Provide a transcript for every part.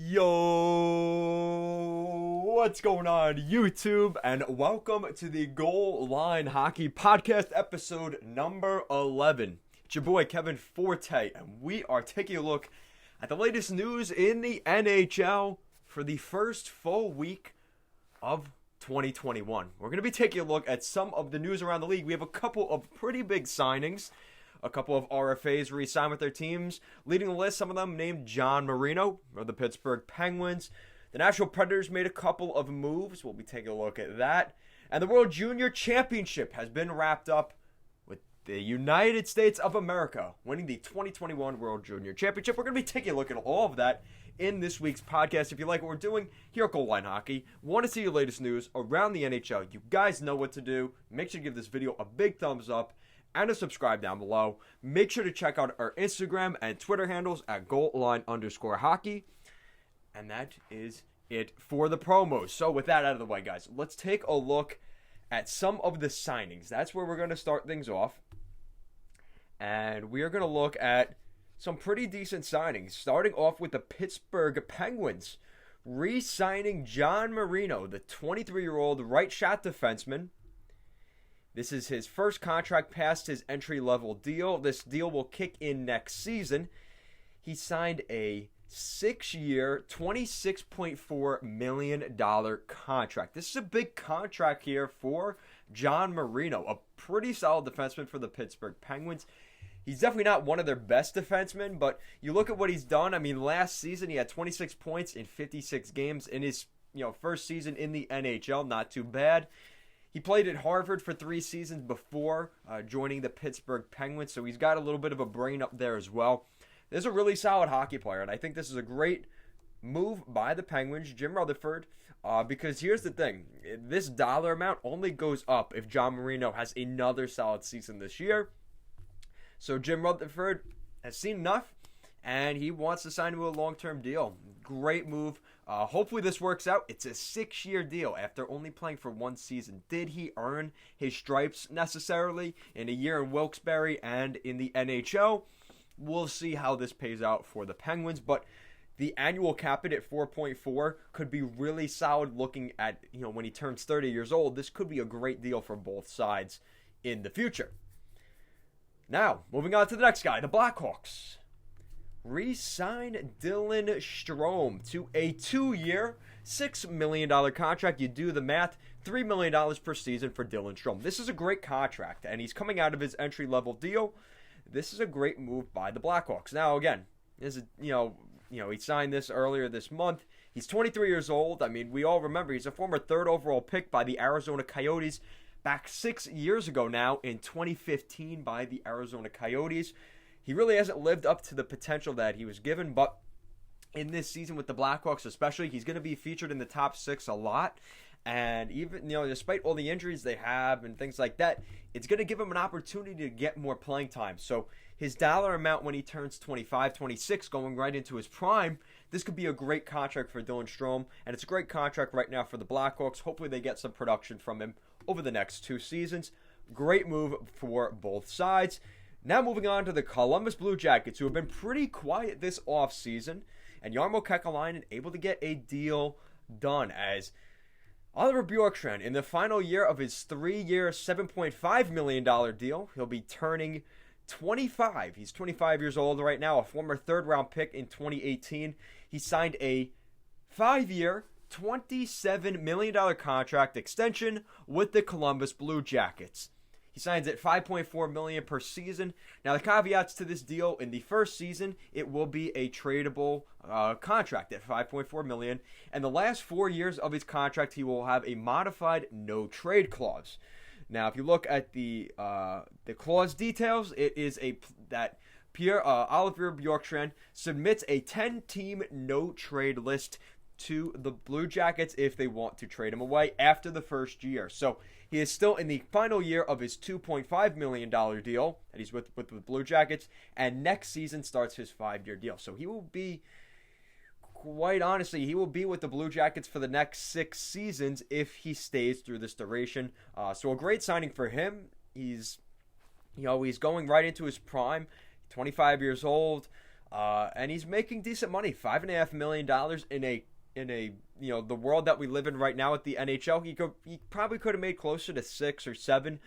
Yo, what's going on, YouTube? And welcome to the Goal Line Hockey Podcast, episode number 11. It's your boy Kevin Forte, and we are taking a look at the latest news in the NHL for the first full week of 2021. We're going to be taking a look at some of the news around the league. We have a couple of pretty big signings. A couple of RFAs re-signed with their teams. Leading the list, some of them named John Marino of the Pittsburgh Penguins. The Nashville Predators made a couple of moves. We'll be taking a look at that. And the World Junior Championship has been wrapped up with the United States of America winning the 2021 World Junior Championship. We're going to be taking a look at all of that in this week's podcast. If you like what we're doing here at Goal Line Hockey, want to see your latest news around the NHL, you guys know what to do. Make sure to give this video a big thumbs up and a subscribe down below. Make sure to check out our Instagram and Twitter handles at goalline_hockey. And that is it for the promos. So with that out of the way, guys, let's take a look at some of the signings. That's where we're going to start things off. And we are going to look at some pretty decent signings. Starting off with the Pittsburgh Penguins re-signing John Marino, the 23-year-old right shot defenseman. This is his first contract past his entry-level deal. This deal will kick in next season. He signed a 6-year, $26.4 million contract. This is a big contract here for John Marino, a pretty solid defenseman for the Pittsburgh Penguins. He's definitely not one of their best defensemen, but you look at what he's done. I mean, last season he had 26 points in 56 games in his first season in the NHL. Not too bad. He played at Harvard for 3 seasons before joining the Pittsburgh Penguins, so he's got a little bit of a brain up there as well. This is a really solid hockey player, and I think this is a great move by the Penguins, Jim Rutherford, because here's the thing. This dollar amount only goes up if John Marino has another solid season this year. So Jim Rutherford has seen enough, and he wants to sign to a long-term deal. Great move. Hopefully this works out. It's a 6-year deal after only playing for 1 season. Did he earn his stripes necessarily in a year in Wilkes-Barre and in the NHL? We'll see how this pays out for the Penguins, but the annual cap hit at 4.4 could be really solid looking at, when he turns 30 years old. This could be a great deal for both sides in the future. Now, moving on to the next guy, the Blackhawks re-sign Dylan Strome to a 2-year, $6 million contract. You do the math, $3 million per season for Dylan Strome. This is a great contract, and he's coming out of his entry-level deal. This is a great move by the Blackhawks. Now, again, this is, he signed this earlier this month. He's 23 years old. I mean, we all remember he's a former 3rd overall pick by the Arizona Coyotes back 6 years ago now in 2015 by the Arizona Coyotes. He really hasn't lived up to the potential that he was given, but in this season with the Blackhawks especially, he's going to be featured in the top 6 a lot. And even, despite all the injuries they have and things like that, it's going to give him an opportunity to get more playing time. So his dollar amount when he turns 25, 26, going right into his prime, this could be a great contract for Dylan Strome. And it's a great contract right now for the Blackhawks. Hopefully they get some production from him over the next 2 seasons. Great move for both sides. Now moving on to the Columbus Blue Jackets, who have been pretty quiet this offseason. And Jarmo Kekalainen able to get a deal done as Oliver Bjorkstrand, in the final year of his 3-year, $7.5 million deal, he'll be turning 25. He's 25 years old right now, a former 3rd-round pick in 2018. He signed a 5-year, $27 million contract extension with the Columbus Blue Jackets. He signs at $5.4 million per season. Now, the caveats to this deal: in the first season, it will be a tradable contract at $5.4 million, and the last 4 years of his contract, he will have a modified no-trade clause. Now, if you look at the clause details, it is that Oliver Bjorkstrand submits a 10-team no-trade list to the Blue Jackets if they want to trade him away after the first year. So he is still in the final year of his $2.5 million deal that he's with the Blue Jackets, and next season starts his 5-year deal. So he will be, quite honestly, he will be with the Blue Jackets for the next 6 seasons if he stays through this duration. So a great signing for him. He's going right into his prime, 25 years old. and he's making decent money, $5.5 million in a the world that we live in right now at the NHL. He probably could have made closer to 6 or 7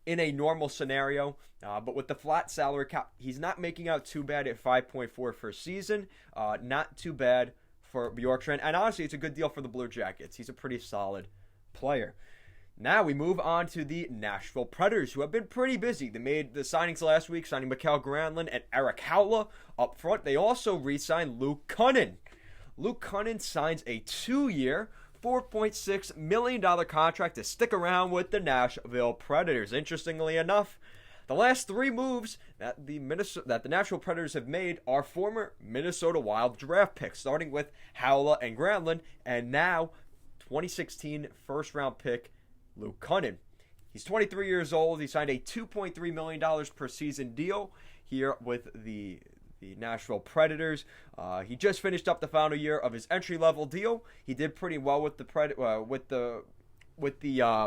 in a normal scenario, but with the flat salary cap, he's not making out too bad at 5.4 for a season. Not too bad for Bjorkstrand, and honestly, it's a good deal for the Blue Jackets. He's a pretty solid player. Now we move on to the Nashville Predators, who have been pretty busy. They made the signings last week, signing Mikael Granlund and Erik Haula up front. They also re-signed Luke Kunin. Luke Kunin signs a 2-year, $4.6 million contract to stick around with the Nashville Predators. Interestingly enough, the last 3 moves that the Nashville Predators have made are former Minnesota Wild draft picks, starting with Haula and Granlund, and now 2016 first-round pick Luke Kunin. He's 23 years old. He signed a $2.3 million per season deal here with the Nashville Predators. He just finished up the final year of his entry-level deal. He did pretty well with the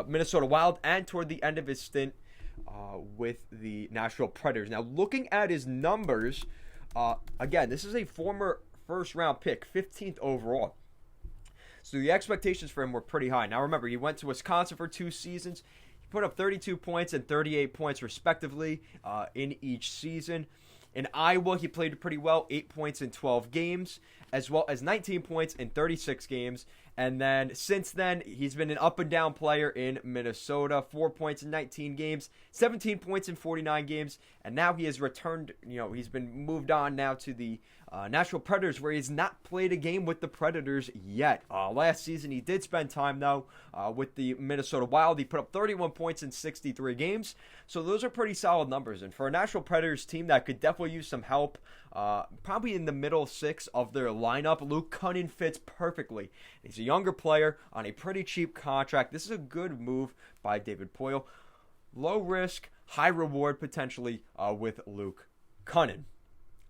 Minnesota Wild and toward the end of his stint with the Nashville Predators. Now, looking at his numbers, again, this is a former first-round pick, 15th overall. So the expectations for him were pretty high. Now remember, he went to Wisconsin for 2 seasons. He put up 32 points and 38 points respectively in each season. In Iowa, he played pretty well, 8 points in 12 games, as well as 19 points in 36 games. And then since then, he's been an up and down player in Minnesota, 4 points in 19 games, 17 points in 49 games. And now he has returned, he's been moved on now to the Nashville Predators, where he's not played a game with the Predators yet. Last season, he did spend time, though, with the Minnesota Wild. He put up 31 points in 63 games. So those are pretty solid numbers. And for a Nashville Predators team that could definitely use some help, probably in the middle 6 of their lineup, Luke Kunin fits perfectly. He's a younger player on a pretty cheap contract. This is a good move by David Poile. Low risk, high reward potentially with Luke Kunin.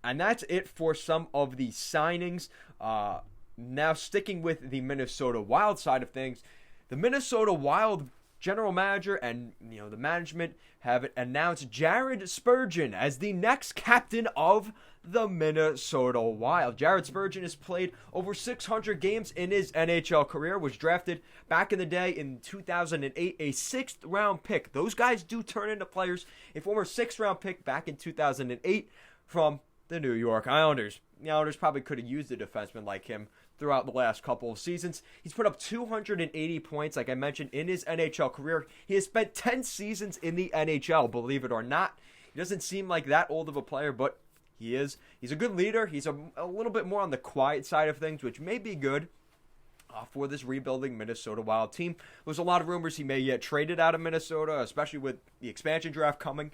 And that's it for some of the signings. Now sticking with the Minnesota Wild side of things, the Minnesota Wild general manager and the management have announced Jared Spurgeon as the next captain of the Minnesota Wild. Jared Spurgeon has played over 600 games in his NHL career, was drafted back in the day in 2008, a 6th round pick. Those guys do turn into players. A former 6th round pick back in 2008 from the New York Islanders. The Islanders probably could have used a defenseman like him throughout the last couple of seasons. He's put up 280 points, like I mentioned, in his NHL career. He has spent 10 seasons in the NHL, believe it or not. He doesn't seem like that old of a player, but he is. He's a good leader. He's a little bit more on the quiet side of things, which may be good for this rebuilding Minnesota Wild team. There's a lot of rumors he may get traded out of Minnesota, especially with the expansion draft coming.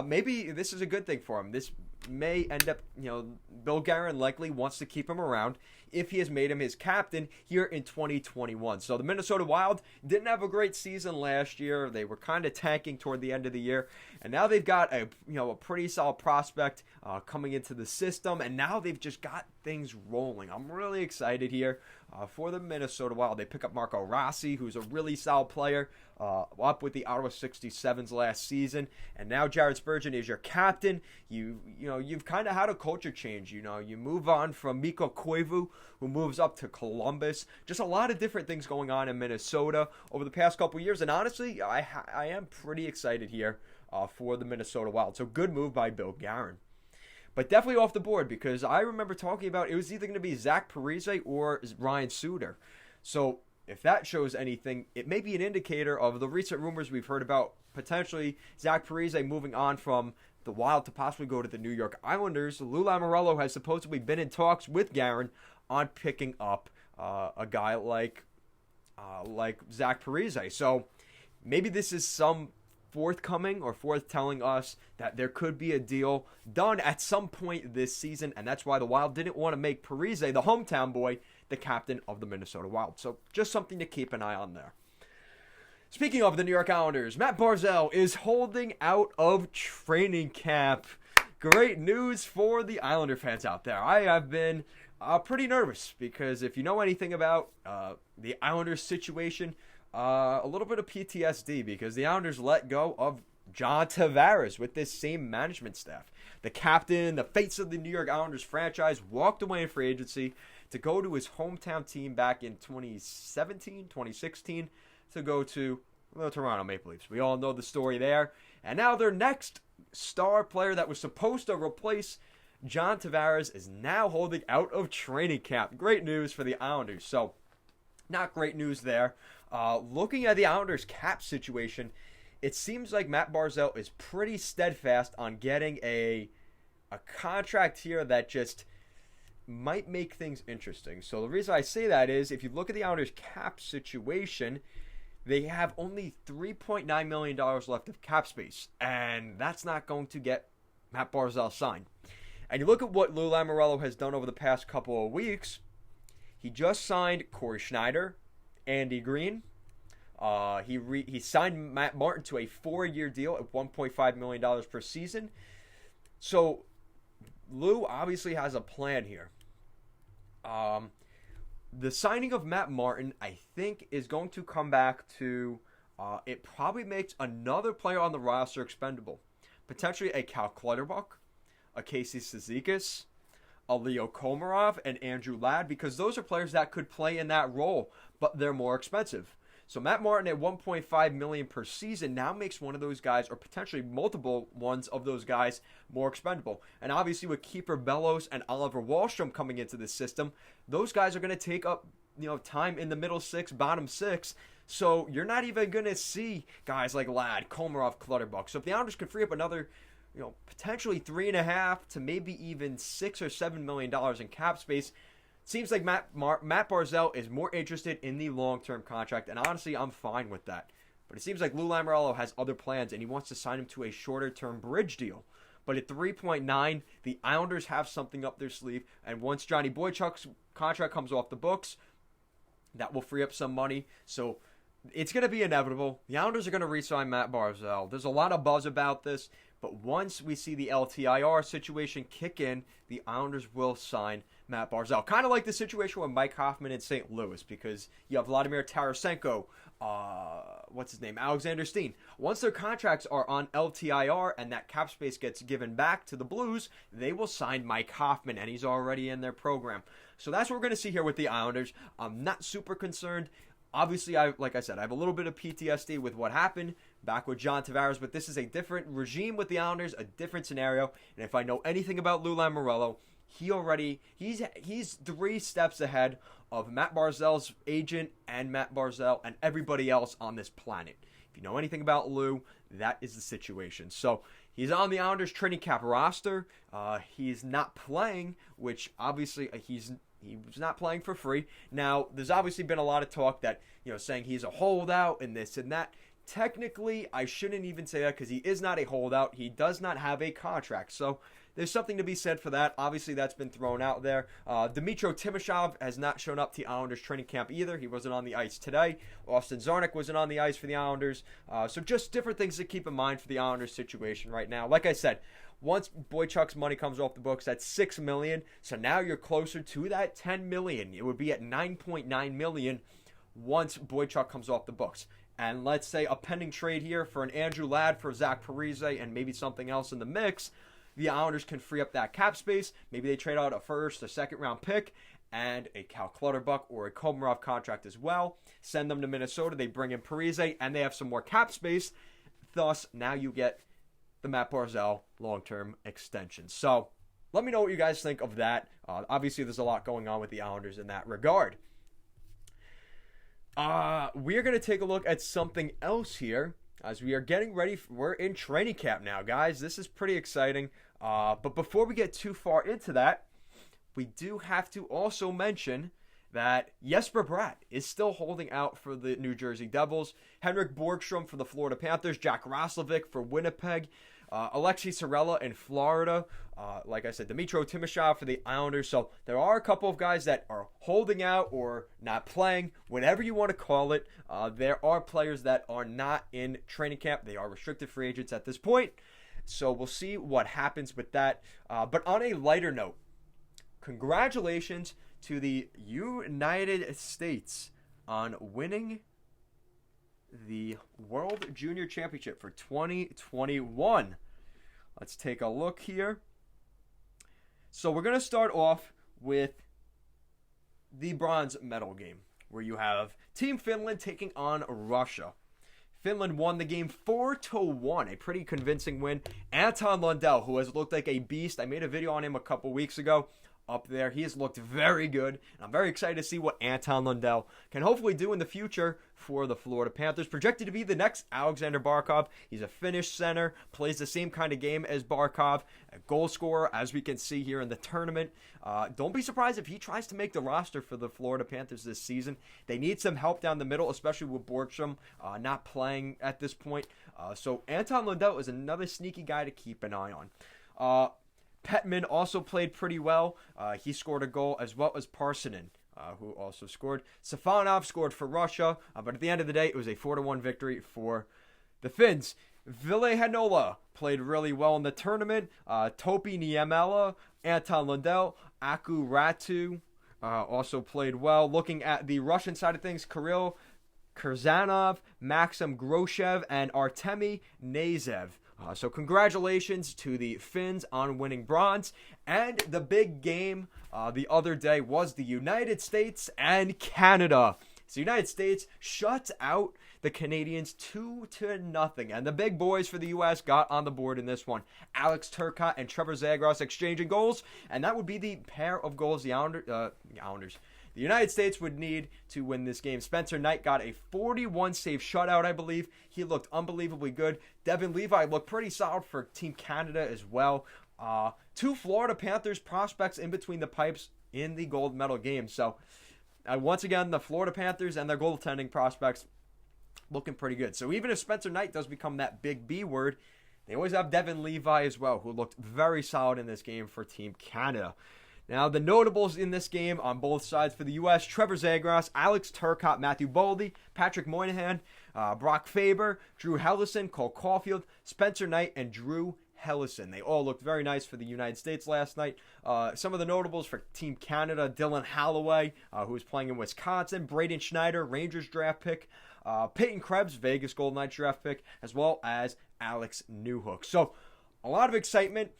Maybe this is a good thing for him. This may end up, Bill Guerin likely wants to keep him around if he has made him his captain here in 2021. So the Minnesota Wild didn't have a great season last year. They were kind of tanking toward the end of the year. And now they've got a pretty solid prospect coming into the system. And now they've just got things rolling. I'm really excited here for the Minnesota Wild. They pick up Marco Rossi, who's a really solid player, up with the Ottawa 67s last season. And now Jared Spurgeon is your captain. You've kind of had a culture change. You move on from Mikko Koivu, who moves up to Columbus. Just a lot of different things going on in Minnesota over the past couple years. And honestly, I am pretty excited here for the Minnesota Wild. So good move by Bill Guerin. But definitely off the board, because I remember talking about it was either going to be Zach Parise or Ryan Suter. So if that shows anything, it may be an indicator of the recent rumors we've heard about potentially Zach Parise moving on from the Wild to possibly go to the New York Islanders. Lou Lamoriello has supposedly been in talks with Guerin on picking up a guy like Zach Parise. So maybe this is some forthcoming or telling us that there could be a deal done at some point this season, and that's why the Wild didn't want to make Parise, the hometown boy, the captain of the Minnesota Wild. So just something to keep an eye on there. Speaking of the New York Islanders, Matt Barzal is holding out of training camp. Great news for the Islander fans out there. I have been pretty nervous because if you know anything about the Islanders situation, a little bit of PTSD because the Islanders let go of John Tavares with this same management staff. The captain, the face of the New York Islanders franchise, walked away in free agency to go to his hometown team back in 2017, 2016, to go to the Toronto Maple Leafs. We all know the story there. And now their next star player that was supposed to replace John Tavares is now holding out of training camp. Great news for the Islanders. So, not great news there. Looking at the Islanders' cap situation, it seems like Matt Barzal is pretty steadfast on getting a contract here that just might make things interesting. So the reason I say that is if you look at the Islanders' cap situation, they have only $3.9 million left of cap space, and that's not going to get Matt Barzal signed. And you look at what Lou Lamoriello has done over the past couple of weeks. He just signed Corey Schneider, Andy Green. He signed Matt Martin to a 4-year deal at $1.5 million per season. So Lou obviously has a plan here. The signing of Matt Martin, I think, is going to come back to it probably makes another player on the roster expendable. Potentially a Cal Clutterbuck, a Casey Cizikas, a Leo Komarov, and Andrew Ladd, because those are players that could play in that role, but they're more expensive. So Matt Martin at $1.5 million per season now makes one of those guys, or potentially multiple ones of those guys, more expendable. And obviously with Kiefer Bellows and Oliver Wahlstrom coming into the system, those guys are going to take up time in the middle six, bottom six. So you're not even going to see guys like Ladd, Komarov, Clutterbuck. So if the Islanders can free up another, potentially $3.5 to maybe even $6 or $7 million in cap space, seems like Matt Barzal is more interested in the long-term contract, and honestly, I'm fine with that. But it seems like Lou Lamoriello has other plans, and he wants to sign him to a shorter-term bridge deal. But at 3.9, the Islanders have something up their sleeve, and once Johnny Boychuk's contract comes off the books, that will free up some money. So it's going to be inevitable. The Islanders are going to re-sign Matt Barzal. There's a lot of buzz about this, but once we see the LTIR situation kick in, the Islanders will sign Matt Barzal. Kind of like the situation with Mike Hoffman in St. Louis, because you have Vladimir Tarasenko, Alexander Steen. Once their contracts are on LTIR and that cap space gets given back to the Blues, they will sign Mike Hoffman, and he's already in their program. So that's what we're going to see here with the Islanders. I'm not super concerned. Obviously, like I said, I have a little bit of PTSD with what happened back with John Tavares, but this is a different regime with the Islanders, a different scenario. And if I know anything about Lou Lamoriello, he's 3 steps ahead of Matt Barzal's agent and Matt Barzal and everybody else on this planet. If you know anything about Lou, that is the situation. So he's on the Islanders training cap roster. He's not playing, which obviously he was not playing for free. Now, there's obviously been a lot of talk that, saying he's a holdout and this and that. Technically, I shouldn't even say that because he is not a holdout. He does not have a contract. So there's something to be said for that. Obviously, that's been thrown out there. Dmytro Timashov has not shown up to Islanders training camp either. He wasn't on the ice today. Austin Czarnik wasn't on the ice for the Islanders. So just different things to keep in mind for the Islanders situation right now. Like I said, once Boychuk's money comes off the books, that's $6 million. So now you're closer to that $10 million. It would be at $9.9 million once Boychuk comes off the books. And let's say a pending trade here for an Andrew Ladd for Zach Parise and maybe something else in the mix. The Islanders can free up that cap space. Maybe they trade out a first, a second-round pick, and a Cal Clutterbuck or a Komarov contract as well. Send them to Minnesota. They bring in Parise, and they have some more cap space. Thus, now you get the Matt Barzal long-term extension. So, let me know what you guys think of that. Obviously, there's a lot going on with the Islanders in that regard. We're going to take a look at something else here as we are getting ready. We're in training camp now, guys. This is pretty exciting. But before we get too far into that, we do have to also mention that Jesper Bratt is still holding out for the New Jersey Devils. Henrik Borgstrom for the Florida Panthers. Jack Roslovic for Winnipeg. Alexei Sorella in Florida. Like I said, Dmytro Timashov for the Islanders. So there are a couple of guys that are holding out or not playing, whatever you want to call it. There are players that are not in training camp. They are restricted free agents at this point. So we'll see what happens with that. But on a lighter note, congratulations to the United States on winning the World Junior Championship for 2021. Let's take a look here. So we're going to start off with the bronze medal game, where you have Team Finland taking on Russia. Finland won the game 4-1, a pretty convincing win. Anton Lundell, who has looked like a beast. I made a video on him a couple weeks ago. Up there, he has looked very good, and I'm very excited to see what Anton Lundell can hopefully do in the future for the Florida Panthers. Projected to be the next Alexander Barkov. He's a Finnish center, plays the same kind of game as Barkov, a goal scorer, as we can see here in the tournament. Don't be surprised if he tries to make the roster for the Florida Panthers this season. They need some help down the middle, especially with Borgstrom not playing at this point. So Anton Lundell is another sneaky guy to keep an eye on. Petman also played pretty well. He scored a goal, as well as Parssinen, who also scored. Safonov scored for Russia, but at the end of the day, it was a 4-1 victory for the Finns. Ville Heinola played really well in the tournament. Topi Niemela, Anton Lundell, Aku Ratu also played well. Looking at the Russian side of things, Kirill Kurzanov, Maxim Groshev, and Artemi Nazev. So congratulations to the Finns on winning bronze. And the big game the other day was the United States and Canada. So the United States shuts out the Canadians 2-0. And the big boys for the U.S. got on the board in this one. Alex Turcotte and Trevor Zagros exchanging goals. And that would be the pair of goals the United States would need to win this game. Spencer Knight got a 41-save shutout, I believe. He looked unbelievably good. Devin Levi looked pretty solid for Team Canada as well. Two Florida Panthers prospects in between the pipes in the gold medal game. So, once again, the Florida Panthers and their goaltending prospects looking pretty good. So, even if Spencer Knight does become that big B word, they always have Devin Levi as well, who looked very solid in this game for Team Canada. Now, the notables in this game on both sides for the U.S., Trevor Zagros, Alex Turcotte, Matthew Boldy, Patrick Moynihan, Brock Faber, Drew Hellison, Cole Caulfield, Spencer Knight, and Drew Hellison. They all looked very nice for the United States last night. Some of the notables for Team Canada, Dylan Holloway, who was playing in Wisconsin, Braden Schneider, Rangers draft pick, Peyton Krebs, Vegas Golden Knights draft pick, as well as Alex Newhook. So, a lot of excitement.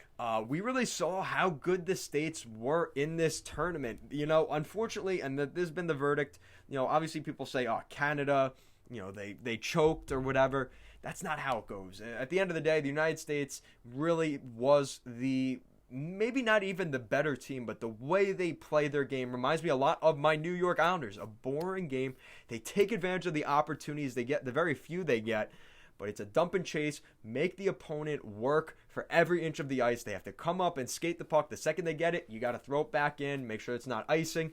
We really saw how good the States were in this tournament. You know, unfortunately, and this has been the verdict, you know, obviously people say, Canada, you know, they choked or whatever. That's not how it goes. At the end of the day, the United States really was maybe not even the better team, but the way they play their game reminds me a lot of my New York Islanders. A boring game. They take advantage of the opportunities they get, the very few they get. But it's a dump and chase, make the opponent work for every inch of the ice. They have to come up and skate the puck. The second they get it, you got to throw it back in, make sure it's not icing.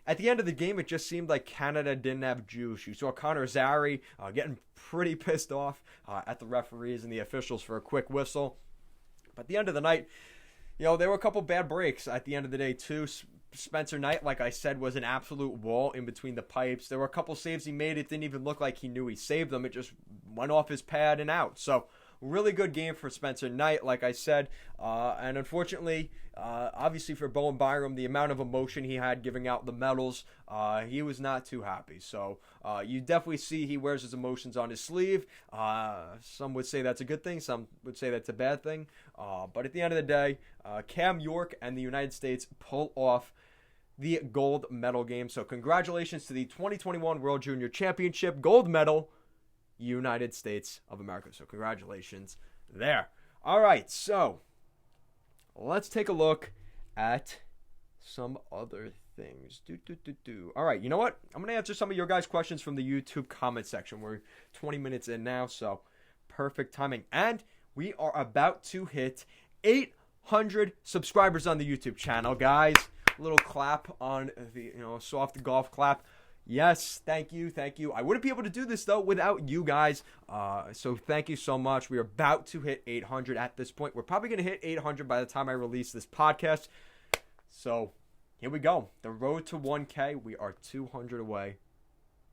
At the end of the game, it just seemed like Canada didn't have juice. You saw Connor Zary getting pretty pissed off at the referees and the officials for a quick whistle. But at the end of the night, you know, there were a couple bad breaks at the end of the day, too. Spencer Knight, like I said, was an absolute wall in between the pipes. There were a couple saves he made. It didn't even look like he knew he saved them. It just went off his pad and out. So, really good game for Spencer Knight, like I said. And unfortunately, obviously for Bowen Byram, the amount of emotion he had giving out the medals, he was not too happy. So, you definitely see he wears his emotions on his sleeve. Some would say that's a good thing. Some would say that's a bad thing. But at the end of the day, Cam York and the United States pull off the gold medal game. So congratulations to the 2021 World Junior Championship gold medal, United States of America. So congratulations there. All right, so let's take a look at some other things. All right, you know what? I'm going to answer some of your guys' questions from the YouTube comment section. We're 20 minutes in now, so perfect timing. And we are about to hit 800 subscribers on the YouTube channel, guys. Little clap on the, soft golf clap. Yes, thank you. I wouldn't be able to do this, though, without you guys. So thank you so much. We are about to hit 800 at this point. We're probably going to hit 800 by the time I release this podcast. So here we go. The road to 1K. We are 200 away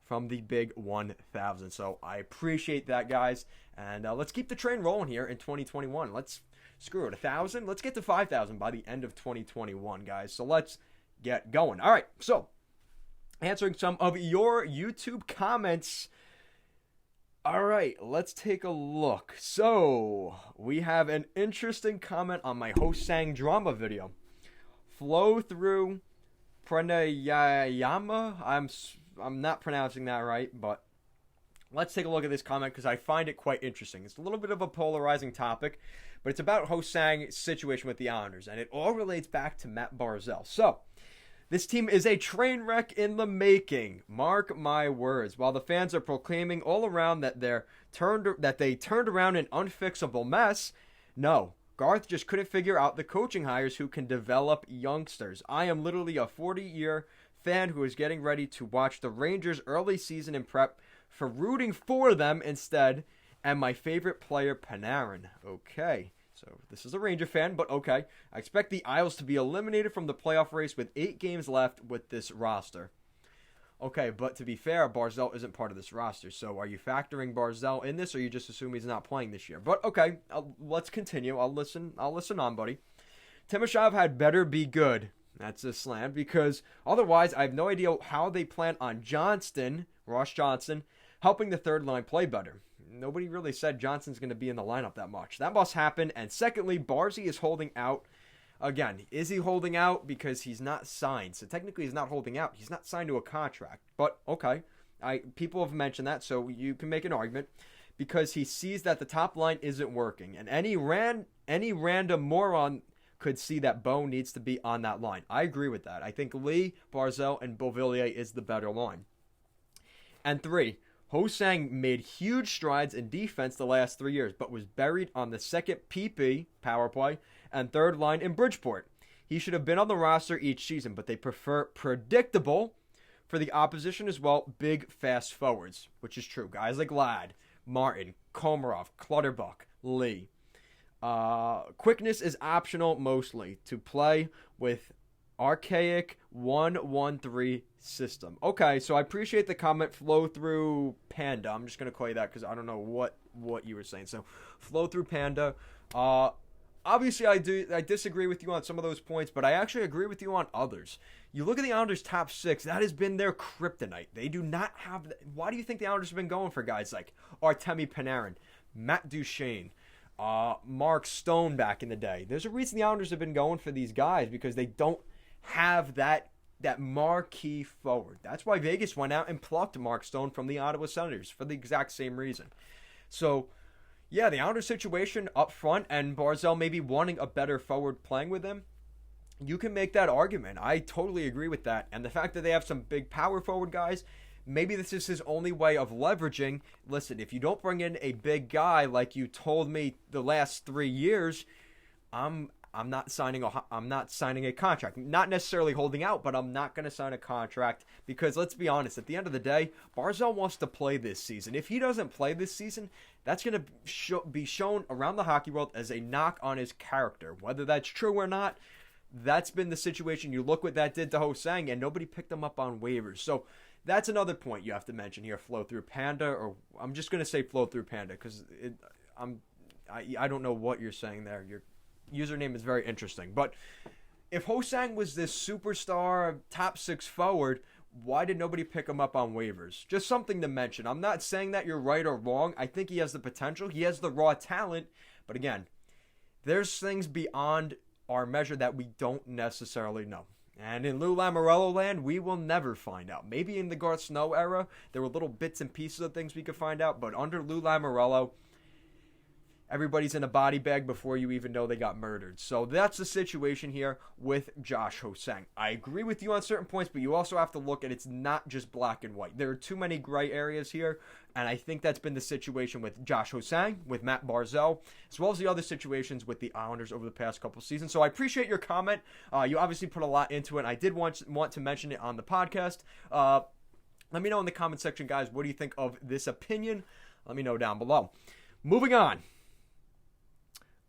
from the big 1,000. So I appreciate that, guys. And let's keep the train rolling here in 2021. Let's screw it. 1,000. Let's get to 5,000 by the end of 2021, guys. So let's get going. All right. So answering some of your YouTube comments. All right, let's take a look. So, we have an interesting comment on my Hosang drama video. Flow through Pranayama. I'm not pronouncing that right, but let's take a look at this comment because I find it quite interesting. It's a little bit of a polarizing topic, but it's about Hosang's situation with the Islanders, and it all relates back to Matt Barzal. So, this team is a train wreck in the making. Mark my words. While the fans are proclaiming all around that they turned around an unfixable mess, no. Garth just couldn't figure out the coaching hires who can develop youngsters. I am literally a 40-year fan who is getting ready to watch the Rangers early season in prep for rooting for them instead, and my favorite player, Panarin. Okay. So this is a Ranger fan, but okay. I expect the Isles to be eliminated from the playoff race with 8 games left with this roster. Okay, but to be fair, Barzal isn't part of this roster. So are you factoring Barzal in this, or you just assume he's not playing this year? But okay, let's continue. I'll listen on, buddy. Timashov had better be good. That's a slam, because otherwise I have no idea how they plan on Ross Johnston, helping the third line play better. Nobody really said Johnson's going to be in the lineup that much. That must happen. And secondly, Barzy is holding out. Again, is he holding out because he's not signed? So technically he's not holding out. He's not signed to a contract. But okay, people have mentioned that, so you can make an argument. Because he sees that the top line isn't working. And any random moron could see that Bo needs to be on that line. I agree with that. I think Lee, Barzal, and Beauvillier is the better line. And 3, Hosang made huge strides in defense the last 3 years, but was buried on the second PP, power play, and third line in Bridgeport. He should have been on the roster each season, but they prefer predictable for the opposition as well, big, fast forwards, which is true. Guys like Ladd, Martin, Komarov, Clutterbuck, Lee. Quickness is optional mostly to play with archaic 1-1-3 system. Okay, so I appreciate the comment, flow through Panda. I'm just going to call you that because I don't know what you were saying. So, flow through Panda. Obviously, I disagree with you on some of those points, but I actually agree with you on others. You look at the Islanders' top 6, that has been their kryptonite. They do not have... Why do you think the Islanders have been going for guys like Artemi Panarin, Matt Duchene, Mark Stone back in the day? There's a reason the Islanders have been going for these guys, because they don't have that marquee forward. That's why Vegas went out and plucked Mark Stone from the Ottawa Senators for the exact same reason. So, yeah, the Islanders situation up front and Barzal maybe wanting a better forward playing with him, you can make that argument. I totally agree with that. And the fact that they have some big power forward guys, maybe this is his only way of leveraging. Listen, if you don't bring in a big guy like you told me the last 3 years, I'm not signing a contract. Not necessarily holding out, but I'm not going to sign a contract because, let's be honest, at the end of the day, Barzal wants to play this season. If he doesn't play this season, that's going to be shown around the hockey world as a knock on his character. Whether that's true or not, that's been the situation. You look what that did to Hosang, and nobody picked him up on waivers. So that's another point you have to mention here, flow through Panda, or I'm just going to say flow through Panda because I don't know what you're saying there. Your username is very interesting. But if Hosang was this superstar top 6 forward, why did nobody pick him up on waivers? Just something to mention. I'm not saying that you're right or wrong. I think he has the potential. He has the raw talent. But again, there's things beyond our measure that we don't necessarily know. And in Lou Lamoriello land, we will never find out. Maybe in the Garth Snow era, there were little bits and pieces of things we could find out. But under Lou Lamoriello, everybody's in a body bag before you even know they got murdered. So that's the situation here with Josh Hosang. I agree with you on certain points, but you also have to look at it's not just black and white. There are too many gray areas here, and I think that's been the situation with Josh Hosang, with Matt Barzal, as well as the other situations with the Islanders over the past couple seasons. So I appreciate your comment. You obviously put a lot into it. I did want to mention it on the podcast. Let me know in the comment section, guys, what do you think of this opinion? Let me know down below. Moving on.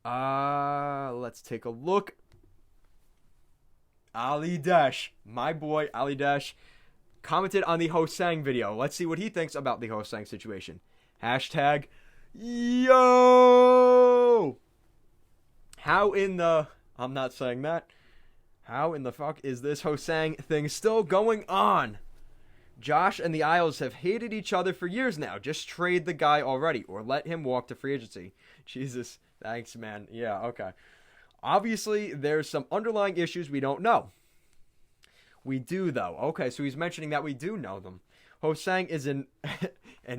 Let's take a look. Ali Dash, my boy Ali Dash, commented on the Hosang video. Let's see what he thinks about the Hosang situation. Hashtag, yo! How in the... I'm not saying that. How in the fuck is this Hosang thing still going on? Josh and the Isles have hated each other for years now. Just trade the guy already or let him walk to free agency. Jesus, thanks, man. Yeah, okay. Obviously, there's some underlying issues we don't know. We do, though. Okay, so he's mentioning that we do know them. Ho-Sang is an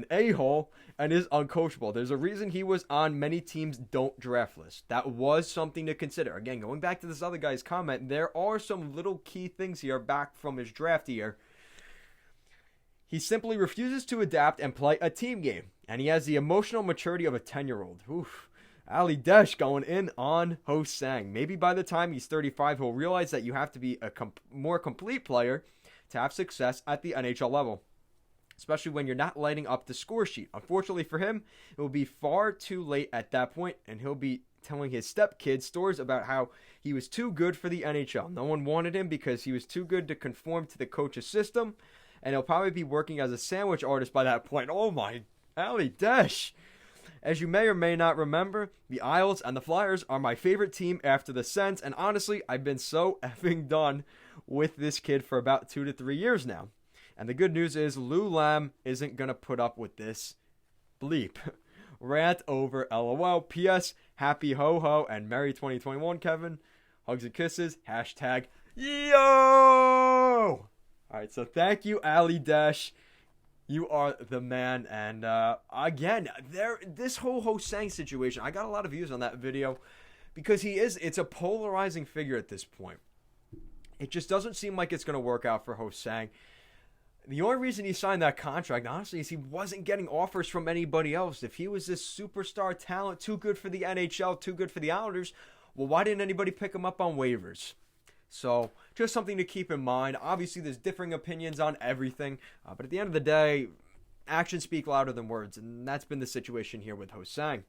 a-hole and is uncoachable. There's a reason he was on many teams' don't draft list. That was something to consider. Again, going back to this other guy's comment, there are some little key things here back from his draft year. He simply refuses to adapt and play a team game, and he has the emotional maturity of a 10-year-old. Oof. Ali Desh going in on Ho-Sang. Maybe by the time he's 35, he'll realize that you have to be a more complete player to have success at the NHL level, especially when you're not lighting up the score sheet. Unfortunately for him, it will be far too late at that point, and he'll be telling his stepkids stories about how he was too good for the NHL. No one wanted him because he was too good to conform to the coach's system, and he'll probably be working as a sandwich artist by that point. Oh my, Ali Desh. As you may or may not remember, the Isles and the Flyers are my favorite team after the Sens, and honestly, I've been so effing done with this kid for about 2 to 3 years now. And the good news is Lou Lamb isn't going to put up with this bleep. Rant over LOL. P.S. Happy ho-ho and Merry 2021, Kevin. Hugs and kisses. Hashtag yo! Alright, so thank you, Ali Desh. You are the man. And again, this whole Ho-Sang situation, I got a lot of views on that video because it's a polarizing figure at this point. It just doesn't seem like it's going to work out for Ho-Sang. The only reason he signed that contract, honestly, is he wasn't getting offers from anybody else. If he was this superstar talent, too good for the NHL, too good for the Islanders, well, why didn't anybody pick him up on waivers? So, just something to keep in mind. Obviously, there's differing opinions on everything, but at the end of the day, actions speak louder than words, and that's been the situation here with Ho-Sang.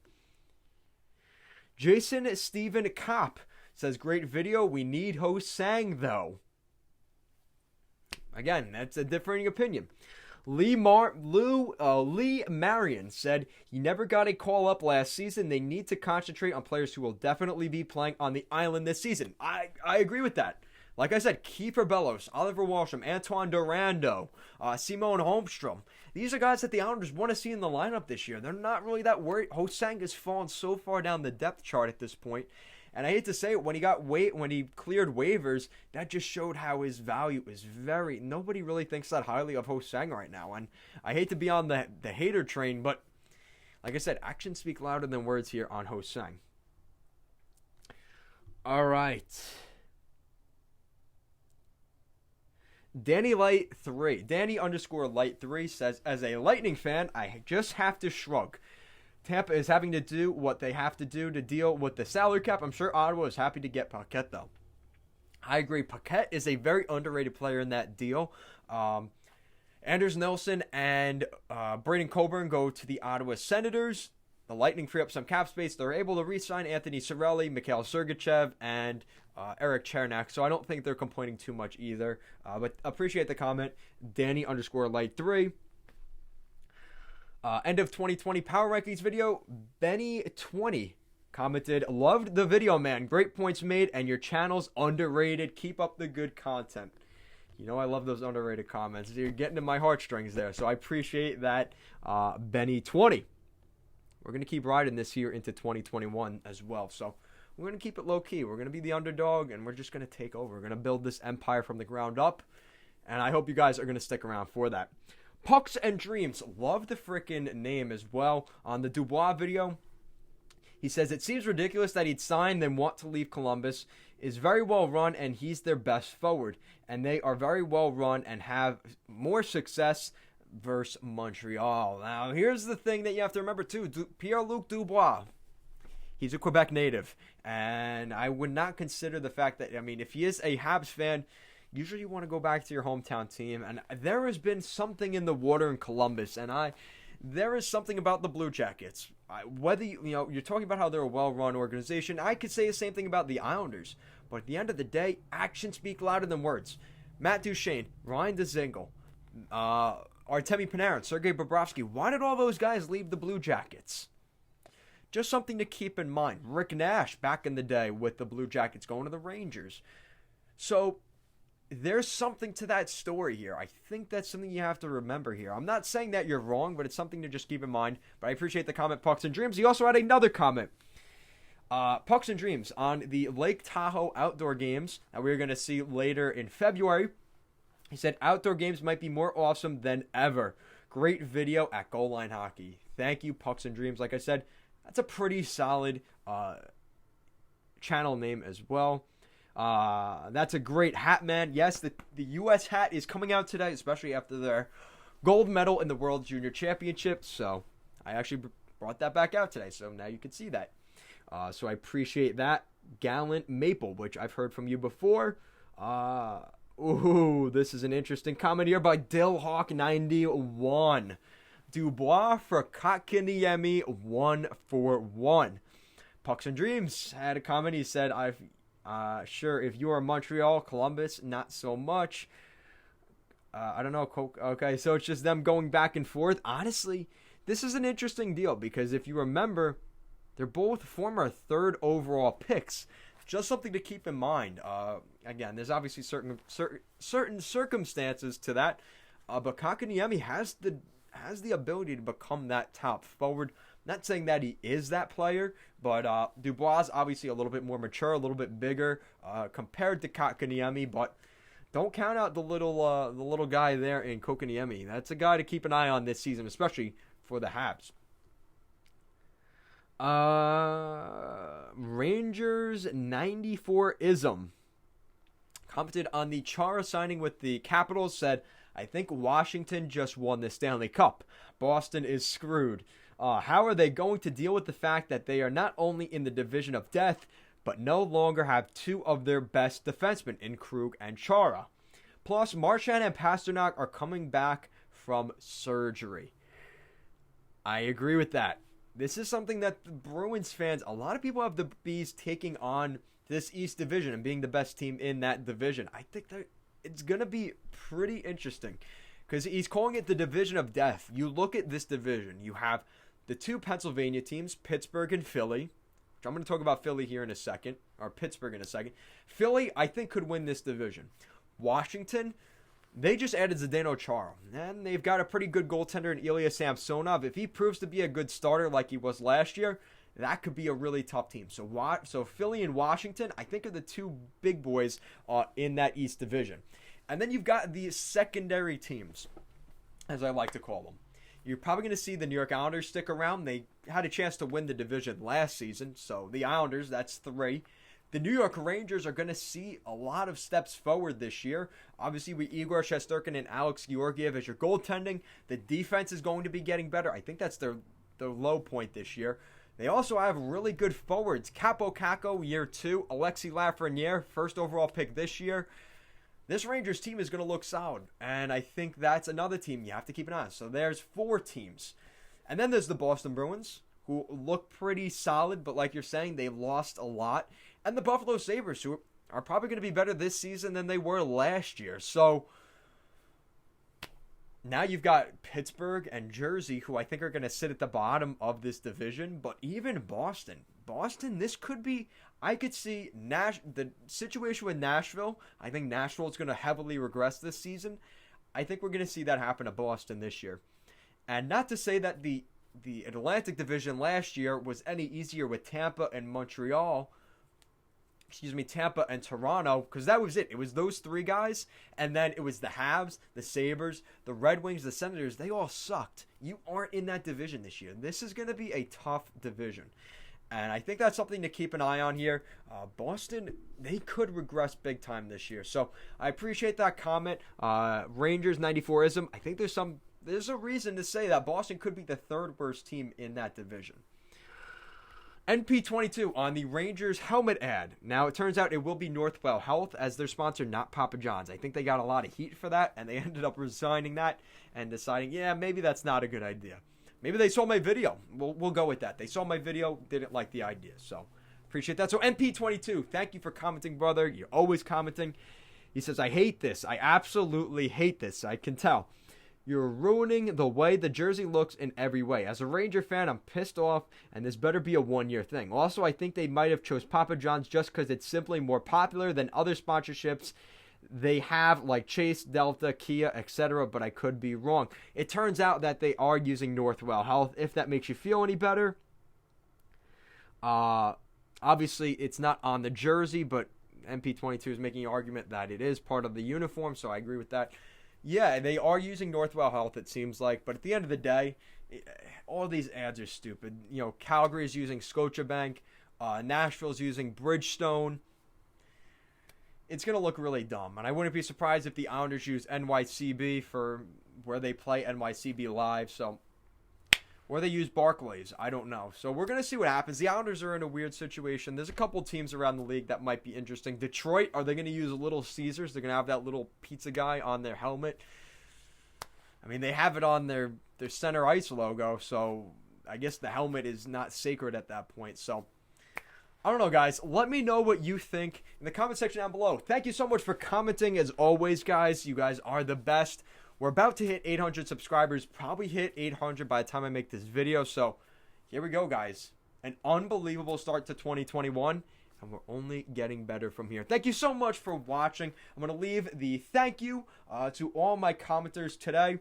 Jason Steven Kopp says, great video, we need Ho-Sang, though. Again, that's a differing opinion. Lee Marion said he never got a call up last season. They need to concentrate on players who will definitely be playing on the island this season. I agree with that. Like I said, Kiefer Bellows, Oliver Wahlstrom, Antoine Durando, Simone Holmstrom. These are guys that the Islanders want to see in the lineup this year. They're not really that worried. Ho-Sang has fallen so far down the depth chart at this point. And I hate to say it, when he cleared waivers, that just showed how his value is very... Nobody really thinks that highly of Ho-Sang right now. And I hate to be on the hater train, but like I said, actions speak louder than words here on Ho-Sang. All right. Danny _Light3 says, as a Lightning fan, I just have to shrug. Tampa is having to do what they have to do to deal with the salary cap. I'm sure Ottawa is happy to get Paquette, though. I agree. Paquette is a very underrated player in that deal. Anders Nilsson and Braden Coburn go to the Ottawa Senators. The Lightning free up some cap space. They're able to re-sign Anthony Cirelli, Mikhail Sergachev, and Eric Chernak. So I don't think they're complaining too much either. But appreciate the comment. Danny _Light3. End of 2020 Power Rankings video. Benny20 commented, loved the video, man. Great points made, and your channel's underrated. Keep up the good content. You know I love those underrated comments. You're getting to my heartstrings there, so I appreciate that, Benny20. We're going to keep riding this here into 2021 as well, so we're going to keep it low-key. We're going to be the underdog, and we're just going to take over. We're going to build this empire from the ground up, and I hope you guys are going to stick around for that. Pucks and Dreams, love the frickin' name as well. On the Dubois video, he says, it seems ridiculous that he'd sign then want to leave Columbus. Is very well run, and he's their best forward. And they are very well run and have more success versus Montreal. Now, here's the thing that you have to remember, too. Pierre-Luc Dubois, he's a Quebec native. And I would not consider the fact that, if he is a Habs fan, usually you want to go back to your hometown team, and there has been something in the water in Columbus, and there is something about the Blue Jackets. Whether you're talking about how they're a well-run organization, I could say the same thing about the Islanders, but at the end of the day, actions speak louder than words. Matt Duchene, Ryan Dzingel, Artemi Panarin, Sergei Bobrovsky, why did all those guys leave the Blue Jackets? Just something to keep in mind. Rick Nash, back in the day with the Blue Jackets, going to the Rangers. So, there's something to that story here. I think that's something you have to remember here. I'm not saying that you're wrong, but it's something to just keep in mind. But I appreciate the comment, Pucks and Dreams. He also had another comment. Pucks and Dreams on the Lake Tahoe outdoor games that we're going to see later in February. He said, outdoor games might be more awesome than ever. Great video at Goal Line Hockey. Thank you, Pucks and Dreams. Like I said, that's a pretty solid channel name as well. That's a great hat, man. Yes, the U.S. hat is coming out today, especially after their gold medal in the World Junior Championship. So I actually brought that back out today, so now you can see that. So I appreciate that. Gallant Maple, which I've heard from you before. This is an interesting comment here by Dillhawk91. Dubois for Kotkaniemi, 1-for-1. Pucks and Dreams had a comment. He said, sure, if you are Montreal, Columbus, not so much. I don't know. Okay, so it's just them going back and forth. Honestly, this is an interesting deal because if you remember, they're both former third overall picks. Just something to keep in mind. Again, there's obviously certain circumstances to that, but Kotkaniemi has the ability to become that top forward. Not saying that he is that player, but Dubois obviously a little bit more mature, a little bit bigger compared to Kotkaniemi. But don't count out the little guy there in Kotkaniemi. That's a guy to keep an eye on this season, especially for the Habs. Rangers 94ism commented on the Chara signing with the Capitals. Said, I think Washington just won the Stanley Cup. Boston is screwed. How are they going to deal with the fact that they are not only in the division of death, but no longer have two of their best defensemen in Krug and Chara? Plus, Marchand and Pasternak are coming back from surgery. I agree with that. This is something that the Bruins fans, a lot of people have the Bees taking on this East Division and being the best team in that division. I think that it's going to be pretty interesting because he's calling it the division of death. You look at this division, you have the two Pennsylvania teams, Pittsburgh and Philly, which I'm going to talk about Philly here in a second, or Pittsburgh in a second. Philly, I think, could win this division. Washington, they just added Zdeno Chara, and they've got a pretty good goaltender in Ilya Samsonov. If he proves to be a good starter like he was last year, that could be a really tough team. So Philly and Washington, I think, are the two big boys in that East Division. And then you've got the secondary teams, as I like to call them. You're probably going to see the New York Islanders stick around. They had a chance to win the division last season, so the Islanders, that's 3. The New York Rangers are going to see a lot of steps forward this year. Obviously, with Igor Shesterkin and Alex Georgiev as your goaltending, the defense is going to be getting better. I think that's their low point this year. They also have really good forwards. Capo Caco, year 2. Alexis Lafreniere, first overall pick this year. This Rangers team is going to look solid, and I think that's another team you have to keep an eye on. So there's 4 teams. And then there's the Boston Bruins, who look pretty solid, but like you're saying, they lost a lot. And the Buffalo Sabres, who are probably going to be better this season than they were last year. So now you've got Pittsburgh and Jersey, who I think are going to sit at the bottom of this division. But even Boston, this could be, I could see the situation with Nashville. I think Nashville is going to heavily regress this season. I think we're going to see that happen to Boston this year. And not to say that the Atlantic Division last year was any easier with Tampa and Toronto, because that was it. It was those 3 guys, and then it was the Habs, the Sabres, the Red Wings, the Senators. They all sucked. You aren't in that division this year. This is going to be a tough division, and I think that's something to keep an eye on here. Boston, they could regress big time this year, so I appreciate that comment. Rangers 94ism. I think there's a reason to say that Boston could be the 3rd worst team in that division. NP22 on the Rangers helmet ad. Now, it turns out it will be Northwell Health as their sponsor, not Papa John's. I think they got a lot of heat for that, and they ended up resigning that and deciding, yeah, maybe that's not a good idea. Maybe they saw my video. We'll go with that. They saw my video, didn't like the idea, so appreciate that. So, NP22, thank you for commenting, brother. You're always commenting. He says, I hate this. I absolutely hate this. I can tell. You're ruining the way the jersey looks in every way. As a Ranger fan, I'm pissed off, and this better be a one-year thing. Also, I think they might have chose Papa John's just because it's simply more popular than other sponsorships they have like Chase, Delta, Kia, etc., but I could be wrong. It turns out that they are using Northwell Health. If that makes you feel any better, obviously it's not on the jersey, but MP22 is making an argument that it is part of the uniform, so I agree with that. Yeah, they are using Northwell Health, it seems like, but at the end of the day, all these ads are stupid. You know, Calgary is using Scotiabank, Nashville's using Bridgestone. It's going to look really dumb, and I wouldn't be surprised if the Islanders use NYCB for where they play NYCB Live, or they use Barclays. I don't know. So we're going to see what happens. The Islanders are in a weird situation. There's a couple teams around the league that might be interesting. Detroit, are they going to use Little Caesars? They're going to have that little pizza guy on their helmet. I mean, they have it on their center ice logo, so I guess the helmet is not sacred at that point. So I don't know, guys. Let me know what you think in the comment section down below. Thank you so much for commenting, as always, guys. You guys are the best. We're about to hit 800 subscribers. Probably hit 800 by the time I make this video. So here we go, guys. An unbelievable start to 2021. And we're only getting better from here. Thank you so much for watching. I'm going to leave the thank you to all my commenters today.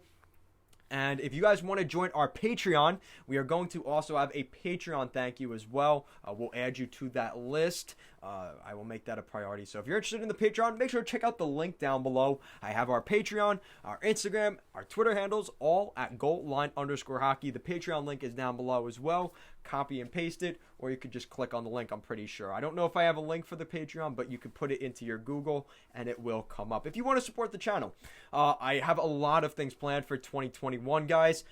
And if you guys want to join our Patreon, we are going to also have a Patreon thank you as well. We'll add you to that list. I will make that a priority. So if you're interested in the Patreon, make sure to check out the link down below. I have our Patreon, our Instagram, our Twitter handles, all at goalline_hockey. The Patreon link is down below as well. Copy and paste it, or you could just click on the link, I'm pretty sure. I don't know if I have a link for the Patreon, but you can put it into your Google, and it will come up. If you want to support the channel, I have a lot of things planned for 2021, guys.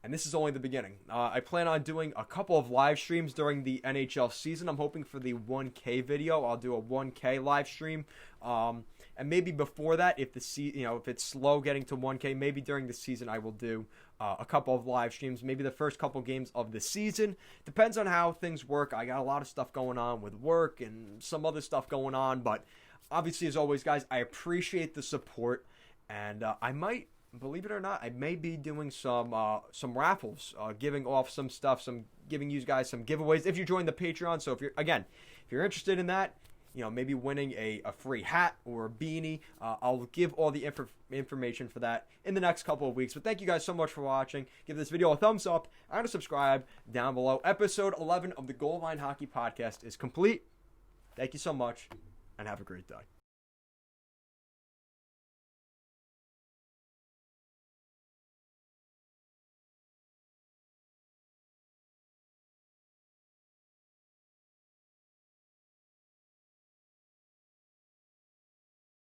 And this is only the beginning. I plan on doing a couple of live streams during the NHL season. I'm hoping for the 1K video, I'll do a 1K live stream. And maybe before that, if if it's slow getting to 1K, maybe during the season I will do a couple of live streams. Maybe the first couple games of the season. Depends on how things work. I got a lot of stuff going on with work and some other stuff going on. But obviously, as always, guys, I appreciate the support. And I might, believe it or not, I may be doing some raffles, giving off some stuff, giving you guys some giveaways if you join the Patreon. So if you're interested in that, maybe winning a free hat or a beanie, I'll give all the information for that in the next couple of weeks. But thank you guys so much for watching. Give this video a thumbs up and a subscribe down below. Episode 11 of the Goal Line Hockey Podcast is complete. Thank you so much, and have a great day.